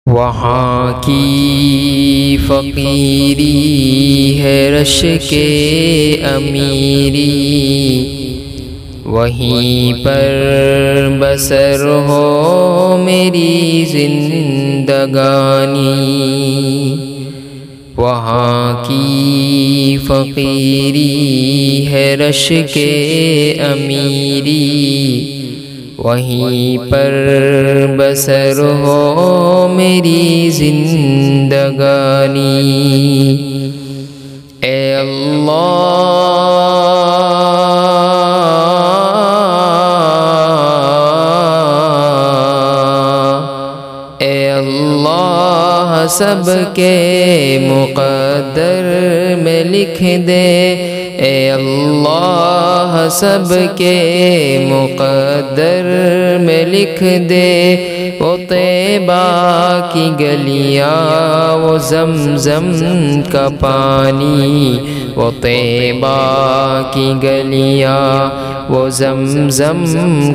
وہاں کی فقیری ہے رش کے امیری، وہیں پر بسر ہو میری زندگانی۔ وہاں کی فقیری ہے رش کے امیری، وہیں پر بسر ہو میری زندگانی۔ اے اللہ اے اللہ سب کے مقدر میں لکھ دے، اے اللہ سب کے مقدر میں لکھ دے۔ وہ طیبہ کی گلیاں وہ زمزم کا پانی، وہ طیبہ کی گلیاں وہ زمزم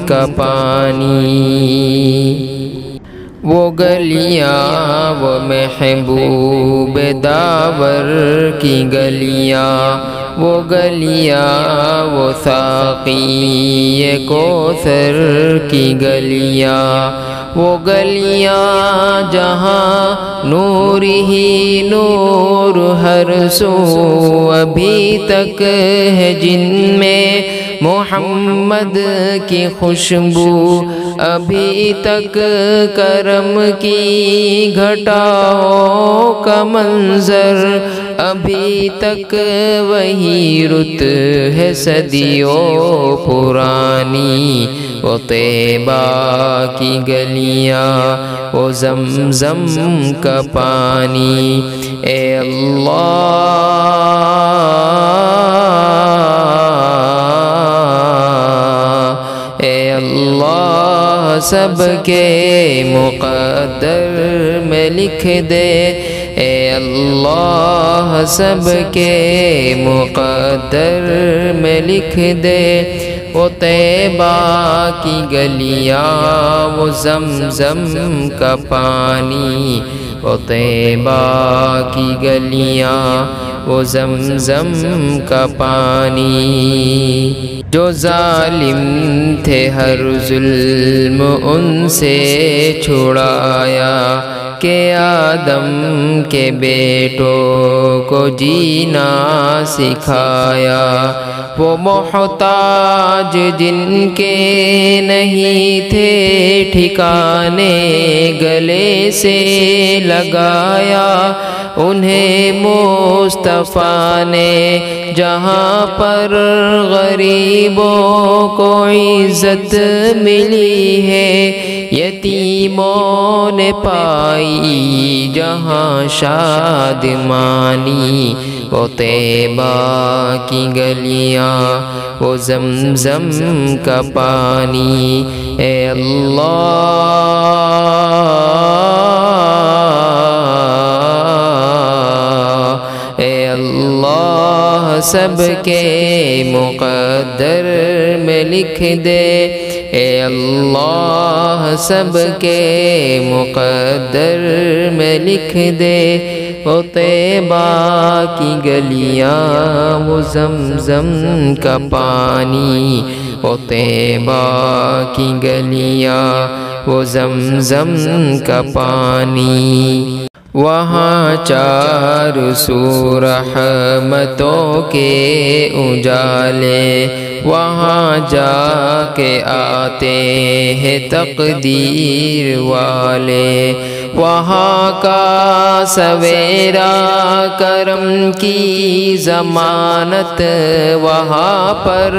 کا پانی۔ وہ گلیاں وہ محبوب داور کی گلیاں، وہ گلیاں وہ ساقی کوثر کی گلیاں، وہ گلیاں جہاں نور ہی نور ہر سو ابھی تک ہے، جن میں محمد کی خوشبو ابھی تک، کرم کی گھٹاؤں کا منظر ابھی تک وہی رت ہے صدیوں پرانی۔ وہ طیبہ کی گلیاں وہ زمزم کا پانی۔ اے اللہ اے اللہ سب کے مقدر میں لکھ دے، اے اللہ سب کے مقدر میں لکھ دے۔ وہ طیبہ کی گلیاں وہ زمزم کا پانی، وہ طیبہ کی گلیاں وہ زمزم کا پانی۔ جو ظالم تھے ہر ظلم ان سے چھڑایا، کہ آدم کے بیٹوں کو جینا سکھایا۔ وہ محتاج جن کے نہیں تھے ٹھکانے، گلے سے لگایا انہیں مصطفیٰ نے۔ جہاں پر غریبوں کو عزت ملی ہے، یتیموں نے پائی جہاں شادمانی۔ وہ طیبہ کی گلیاں وہ زمزم کا پانی۔ اے اللہ اے اللہ سب کے مقدر میں لکھ دے، اے اللہ سب کے مقدر میں لکھ دے۔ وہ طیبہ کی گلیاں وہ زمزم کا پانی، وہ طیبہ کی گلیاں وہ زمزم کا پانی۔ وہاں چار سو رحمتوں کے اجالے، وہاں جا کے آتے ہیں تقدیر والے۔ وہاں کا سویرا کرم کی ضمانت، وہاں پر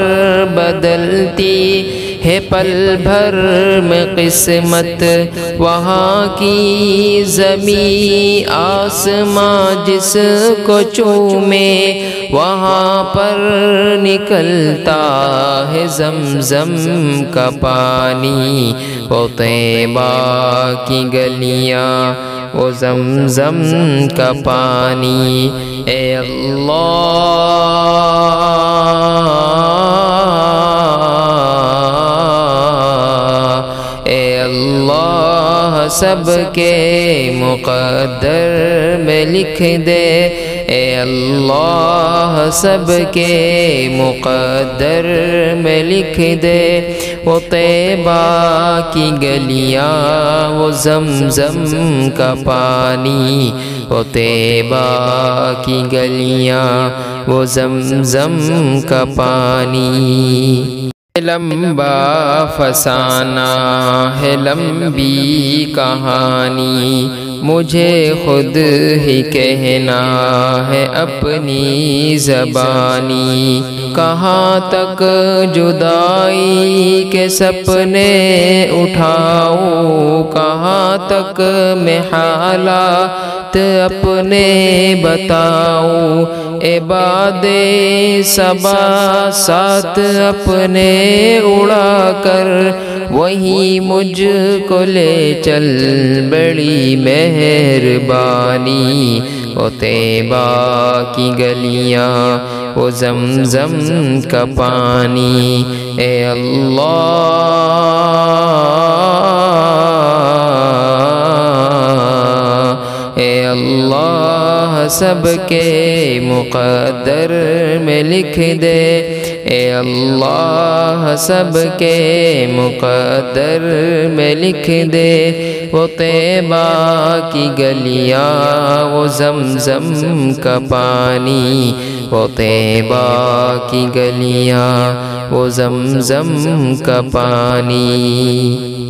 بدلتی ہے پل بھر میں قسمت۔ وہاں کی زمین آسمان جس کو چومے، وہاں پر نکلتا ہے زمزم کا پانی۔ وہ طیبہ کی گلیاں وہ زمزم کا پانی۔ اے اللہ سب کے مقدر میں لکھ دے، اے اللہ سب کے مقدر میں لکھ دے۔ وہ طیبہ کی گلیاں، وہ زمزم کا پانی، وہ طیبہ کی گلیاں، وہ زمزم کا پانی۔ لمبا فسانہ ہے لمبی کہانی، مجھے خود ہی کہنا ہے اپنی زبانی۔ کہاں تک جدائی کے سپنے اٹھاؤں، کہاں تک میں حالات اپنے بتاؤں۔ اے باد صبا ساتھ اپنے اڑا کر، وہیں مجھ کو لے چل بڑی مہربانی۔ وہ طیبہ کی گلیاں، وہ زمزم کا پانی، اے اللہ، اے اللہ سب کے مقدر میں لکھ دے، اے اللہ سب کے مقدر میں لکھ دے۔ وہ طیبہ کی گلیاں، وہ زمزم کا پانی، وہ طیبہ کی گلیاں، وہ زمزم کا پانی۔